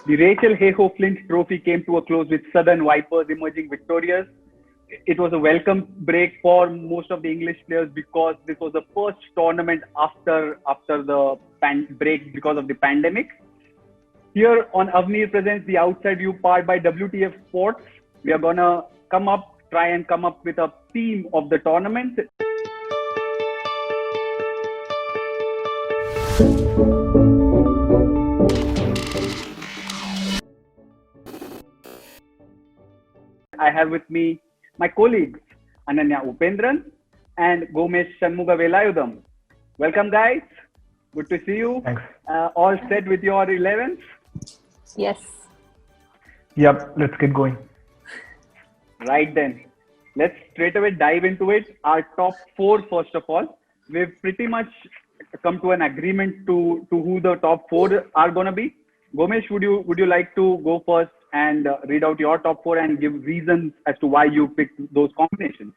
The Rachel Hayhoe Flint Trophy came to a close with Southern Vipers emerging victorious. It was a welcome break for most of the English players because this was the first tournament after the break because of the pandemic. Here on Avneer Presents the Outside View part by WTF Sports, we are gonna try and come up with a theme of the tournament. I have with me my colleagues Ananya Upendran and Gomesh Shanmuga Velayudam. Welcome, guys. Good to see you. Thanks. All set with your 11s? Yes. Yep, let's get going. Right then. Let's straight away dive into it. Our top four, first of all. We've pretty much come to an agreement to who the top four are going to be. Gomesh, would you like to go first and read out your top four and give reasons as to why you picked those combinations?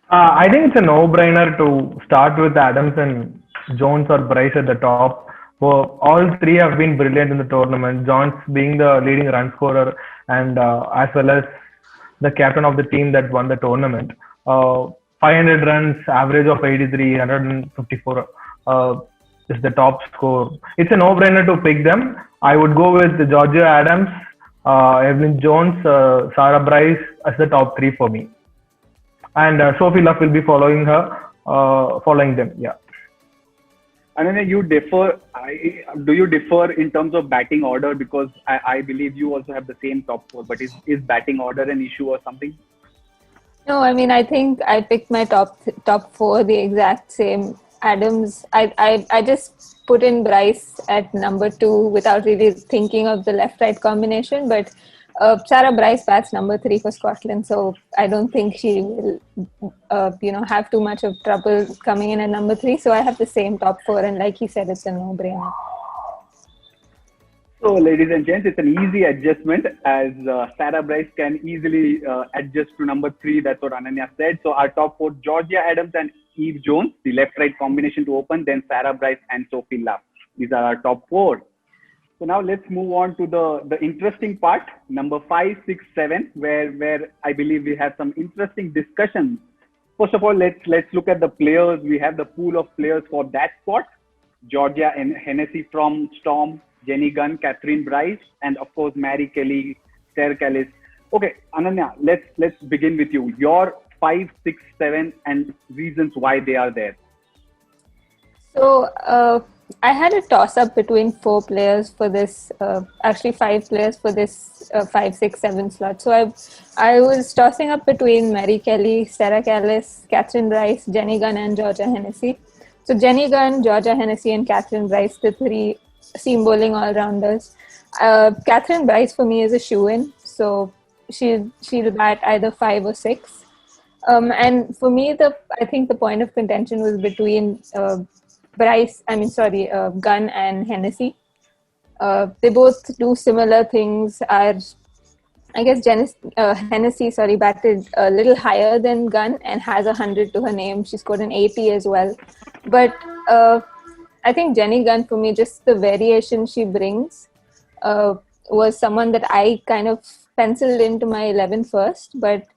I think it's a no-brainer to start with Adams and Jones or Bryce at the top. Well, all three have been brilliant in the tournament. Jones being the leading run scorer and as well as the captain of the team that won the tournament. 500 runs, average of 83, 154 is the top score. It's a no-brainer to pick them. I would go with Georgia Adams, Evelyn Jones, Sarah Bryce as the top three for me. And Sophie Luff will be following them. Yeah. And then you differ. Do you differ in terms of batting order? Because I believe you also have the same top four. But is batting order an issue or something? No, I mean, I think I picked my top four the exact same. Adams, I just put in Bryce at number 2 without really thinking of the left-right combination. But Sarah Bryce bats number 3 for Scotland, so I don't think she will, have too much of trouble coming in at number 3. So I have the same top 4, and like he said, it's a no-brainer. So, ladies and gents, it's an easy adjustment as Sarah Bryce can easily adjust to number 3. That's what Ananya said. So, our top 4, Georgia Adams and Eve Jones, the left-right combination to open, then Sarah Bryce and Sophie Luff. These are our top 4. So now let's move on to the interesting part, number 5, 6, 7, where I believe we have some interesting discussions. First of all, let's look at the players. We have the pool of players for that spot. Georgia and Hennessy from Storm, Jenny Gunn, Catherine Bryce, and of course Mary Kelly, Sarah Callis. Okay, Ananya, let's begin with you. Your 5, 6, 7 and reasons why they are there. So I had a toss-up between 4 players for this, actually 5 players for this 5, 6, 7 slot. So I was tossing up between Mary Kelly, Sarah Callis, Catherine Bryce, Jenny Gunn and Georgia Hennessy. So Jenny Gunn, Georgia Hennessy and Catherine Bryce, the 3 seam bowling all-rounders. Catherine Bryce for me is a shoo-in. So she'll bat either 5 or 6. And for me, I think the point of contention was between Gunn and Hennessy. They both do similar things. I guess Hennessy batted a little higher than Gunn and has 100 to her name. She scored an 80 as well. But I think Jenny Gunn, for me, just the variation she brings was someone that I kind of penciled into my 11 first. But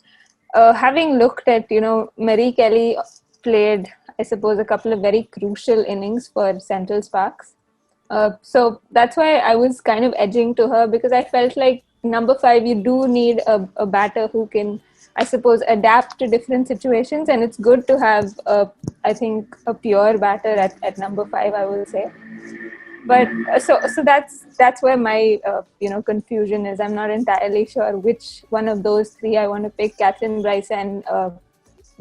having looked at, Mary Kelly played, I suppose, a couple of very crucial innings for Central Sparks. So that's why I was kind of edging to her, because I felt like number 5, you do need a batter who can, I suppose, adapt to different situations. And it's good to have, I think, a pure batter at number 5, I will say. But so that's where my confusion is. I'm not entirely sure which one of those 3 I want to pick. Catherine Bryce and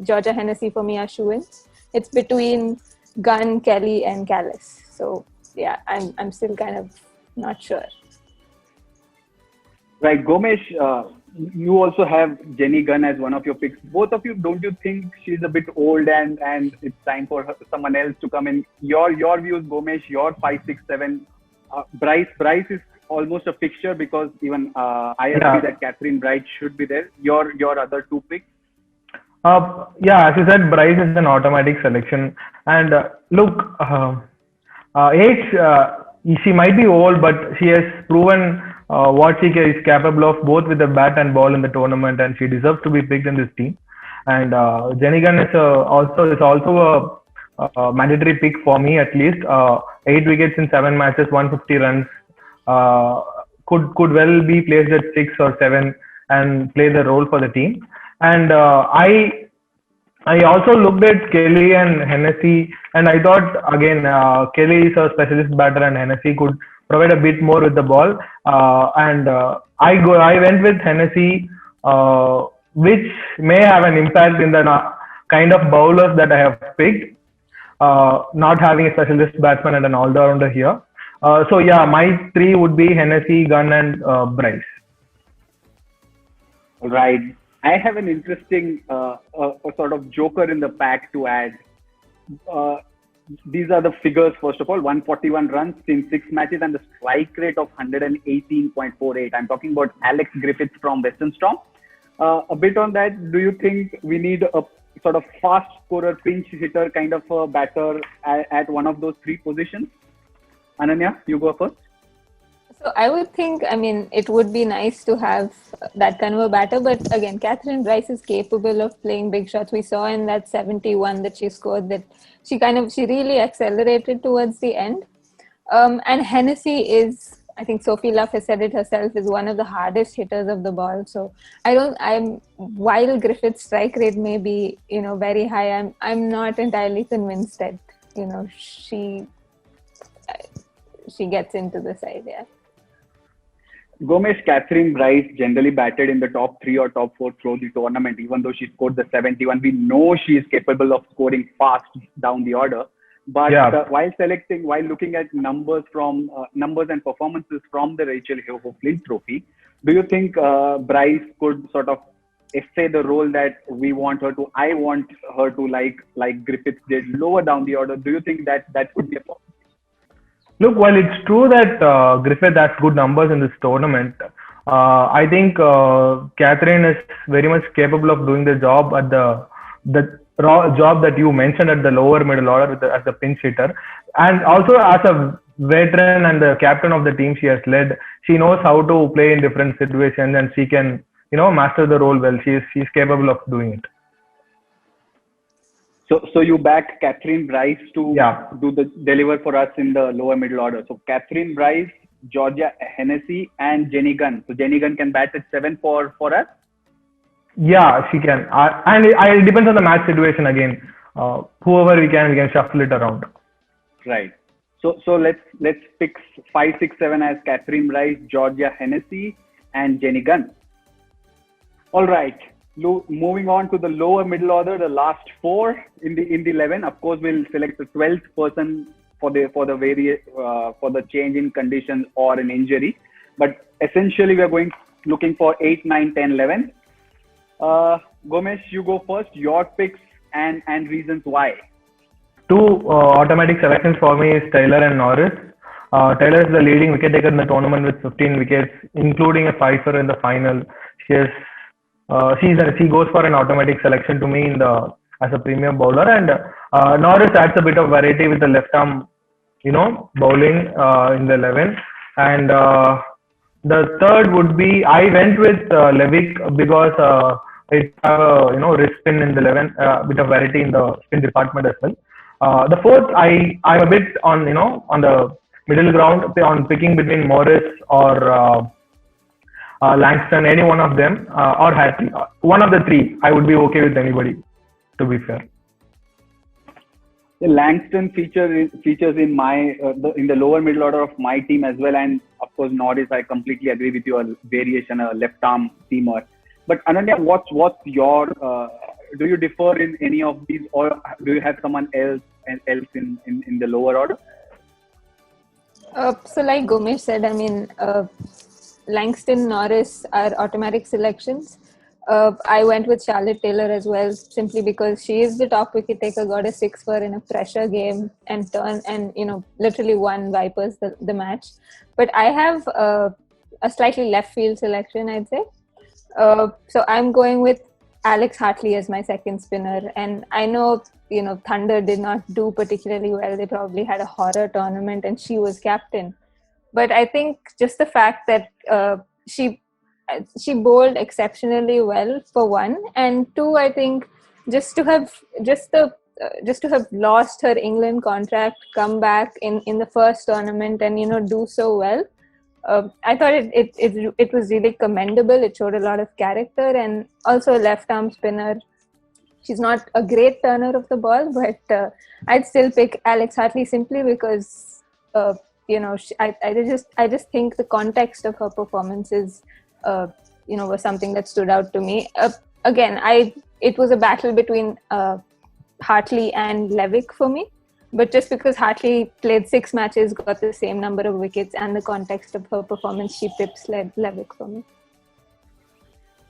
Georgia Hennessy for me are shoo-ins. It's between Gunn, Kelly, and Callis. So yeah, I'm still kind of not sure. Right, Gomesh, you also have Jenny Gunn as one of your picks. Both of you, don't you think she's a bit old and it's time for someone else to come in? Your views, Gomesh, your 5, 6, 7. Bryce is almost a fixture because even I agree that Catherine Bryce should be there. Your other 2 picks? As you said, Bryce is an automatic selection. And age, she might be old, but she has proven what she is capable of both with the bat and ball in the tournament, and she deserves to be picked in this team. And Jenny Gunn is also a mandatory pick for me at least. 8 wickets in 7 matches, 150 runs. Uh, could well be placed at 6 or 7 and play the role for the team. And I also looked at Kelly and Hennessy, and I thought again Kelly is a specialist batter, and Hennessy could provide a bit more with the ball. I went with Hennessy, which may have an impact in the kind of bowlers that I have picked. Not having a specialist batsman and an all-rounder here. So yeah, my three would be Hennessy, Gunn, and Bryce. Right. I have an interesting a sort of joker in the pack to add. Uh, these are the figures, first of all: 141 runs in 6 matches and the strike rate of 118.48. I'm talking about Alex Griffiths from Western Storm. A bit on that, do you think we need a sort of fast scorer, pinch hitter kind of a batter at one of those three positions? Ananya, you go first. So I would think, I mean, it would be nice to have that kind of a batter, but again, Catherine Bryce is capable of playing big shots. We saw in that 71 that she scored that she really accelerated towards the end. And Hennessy is, I think Sophie Luff has said it herself, is one of the hardest hitters of the ball. So while Griffith's strike rate may be, very high, I'm not entirely convinced that, she gets into this idea. Gomesh, Catherine Bryce generally batted in the top 3 or top 4 through the tournament, even though she scored the 71. We know she is capable of scoring fast down the order. But Yeah. while looking at numbers and performances from the Rachel Heo Flint Trophy, do you think Bryce could sort of essay the role that we want her to? I want her to like Griffiths did, lower down the order. Do you think that could be a possibility? Look, while it's true that Griffith has good numbers in this tournament, I think Catherine is very much capable of doing the job at the raw job that you mentioned at the lower middle order as a pinch hitter, and also as a veteran and the captain of the team she has led. She knows how to play in different situations, and she can master the role well. She's capable of doing it. So you back Catherine Bryce to Yeah. deliver for us in the lower middle order. So Catherine Bryce, Georgia Hennessy, and Jenny Gunn. So Jenny Gunn can bat at 7 for us. Yeah, she can. And it depends on the match situation again. Whoever we can shuffle it around. Right. So let's pick 5, 6, 7 as Catherine Bryce, Georgia Hennessy, and Jenny Gunn. All right. Moving on to the lower middle order, the last 4 in the 11. Of course, we'll select the 12th person for the change in conditions or an injury. But essentially, we are looking for 8, 9, 10, 11. Gomesh, you go first. Your picks and reasons why. 2 automatic selections for me is Taylor and Norris. Taylor is the leading wicket taker in the tournament with 15 wickets, including a fifer in the final. She goes for an automatic selection to me as a premium bowler, and Norris adds a bit of variety with the left arm, bowling in the 11. And the third would be, I went with Levick because it have a wrist spin in the 11, bit of variety in the spin department as well. The fourth, I'm a bit on the middle ground on picking between Morris or Langston, any one of them, or Hattie. One of the 3, I would be okay with anybody, to be fair. The Langston features in in the lower middle order of my team as well, and of course Norris. I completely agree with you. A variation, a left arm seamer. But Ananya, what's your? Do you differ in any of these, or do you have someone else in the lower order? So like Gomesh said, I mean, Langston, Norris are automatic selections. I went with Charlotte Taylor as well, simply because she is the top wicket taker, got a 6 for in a pressure game and literally won Vipers the match. But I have a slightly left field selection, I'd say. So I'm going with Alex Hartley as my second spinner. And I know, Thunder did not do particularly well. They probably had a horror tournament and she was captain. But I think just the fact that she bowled exceptionally well for one, and two, I think just to have lost her England contract, come back in the first tournament and do so well. I thought it was really commendable. It showed a lot of character, and also a left arm spinner. She's not a great turner of the ball, but I'd still pick Alex Hartley simply because I just think the context of her performances was something that stood out to me. Again, it was a battle between Hartley and Levick for me. But just because Hartley played 6 matches, got the same number of wickets, and the context of her performance, she pips Levick for me.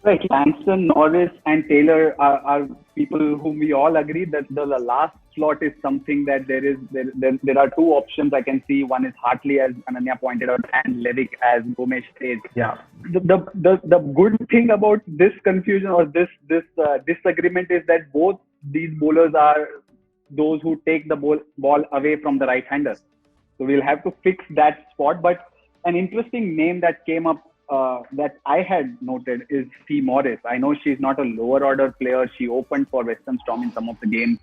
Right, Langston, Norris, and Taylor are people whom we all agree that the last slot is something that there are 2 options I can see. One is Hartley, as Ananya pointed out, and Levick, as Gomesh said. Yeah. The good thing about this confusion or this disagreement is that both these bowlers are those who take the ball away from the right-hander. So we'll have to fix that spot. But an interesting name that came up that I had noted is Fee Morris. I know she's not a lower order player. She opened for Western Storm in some of the games.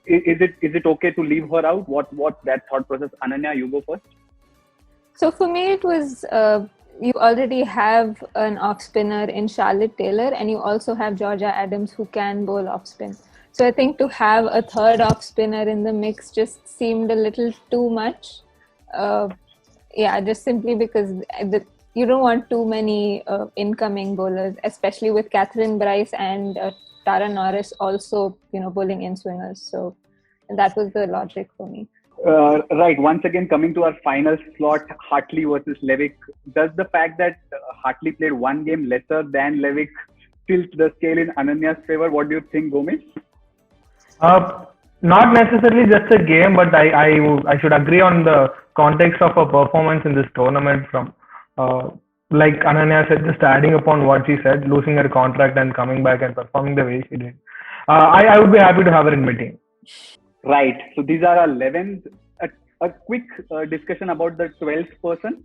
Is it okay to leave her out? What that thought process? Ananya, you go first. So for me, it was you already have an off spinner in Charlotte Taylor, and you also have Georgia Adams who can bowl off spin. So I think to have a third off spinner in the mix just seemed a little too much. Just simply because you don't want too many incoming bowlers, especially with Catherine Bryce and Tara Norris also, bowling in swingers. So that was the logic for me. Right. Once again, coming to our final slot, Hartley versus Levick. Does the fact that Hartley played 1 game lesser than Levick tilt the scale in Ananya's favor? What do you think, Gomesh? Not necessarily just a game, but I should agree on the context of her performance in this tournament. From like Ananya said, just adding upon what she said, losing her contract and coming back and performing the way she did. I would be happy to have her in my team. Right. So these are our 11th. A quick discussion about the 12th person.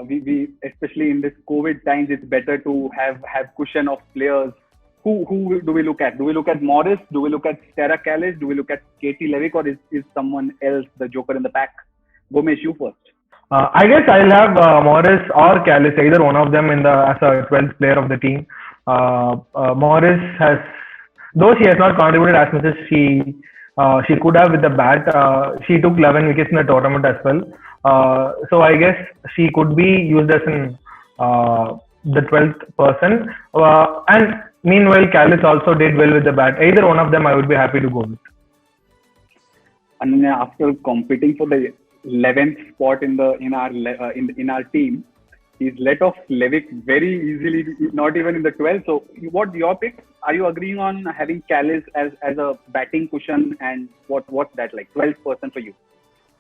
We especially in this COVID times, it's better to have cushion of players. Who do we look at? Do we look at Morris? Do we look at Sarah Callis? Do we look at Katie Levick, or is someone else the joker in the pack? Gomesh, you first. I guess I'll have Morris or Callis, either one of them as a 12th player of the team. Morris has, though she has not contributed as much as she could have with the bat. She took 11 wickets in the tournament as well. So I guess she could be used as the 12th person. And meanwhile, Callis also did well with the bat. Either one of them I would be happy to go with. And after competing for the 11th spot in our team, he's let off Levick very easily, not even in the 12th. So what your pick? Are you agreeing on having Callis as a batting cushion, and what's that like? 12th person for you?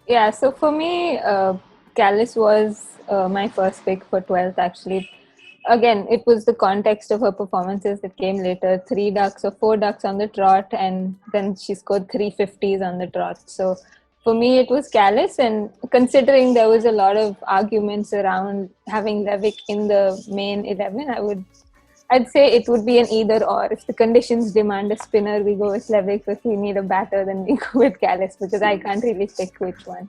Yeah, so for me, Callis was my first pick for 12th actually. Again, it was the context of her performances that came later. 3 ducks or 4 ducks on the trot, and then she scored 3 50s on the trot. So for me, it was Callis, and considering there was a lot of arguments around having Levick in the main 11, I'd say it would be an either or. If the conditions demand a spinner, we go with Levick. If we need a batter, then we go with Callis, because I can't really pick which one.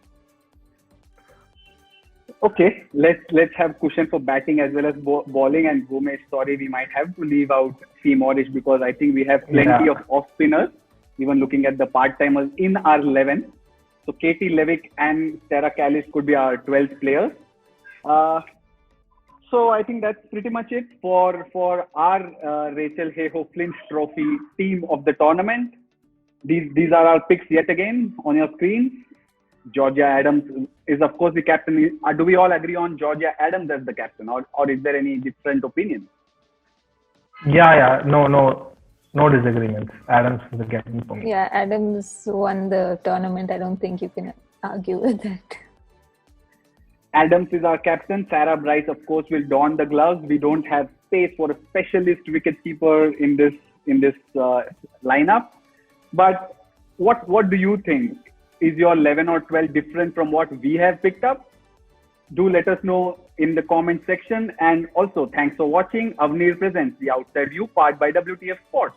Okay, let's have cushion for batting as well as bowling. And Gomesh, sorry, we might have to leave out Fee Morris, because I think we have plenty of off spinners, even looking at the part timers in our 11. So Katie Levick and Sarah Callis could be our 12th players. So I think that's pretty much it for our Rachel Heyhoe Flint Trophy team of the tournament. These are our picks yet again on your screen. Georgia Adams is of course the captain. Do we all agree on Georgia Adams as the captain, or is there any different opinion? Yeah, no disagreements. Adams is the captain for me. Yeah, Adams won the tournament. I don't think you can argue with that. Adams is our captain. Sarah Bryce, of course, will don the gloves. We don't have space for a specialist wicketkeeper in this lineup. But what do you think? Is your 11 or 12 different from what we have picked up? Do let us know in the comment section. And also, thanks for watching Avneer Presents The Outside View, powered by WTF Sports.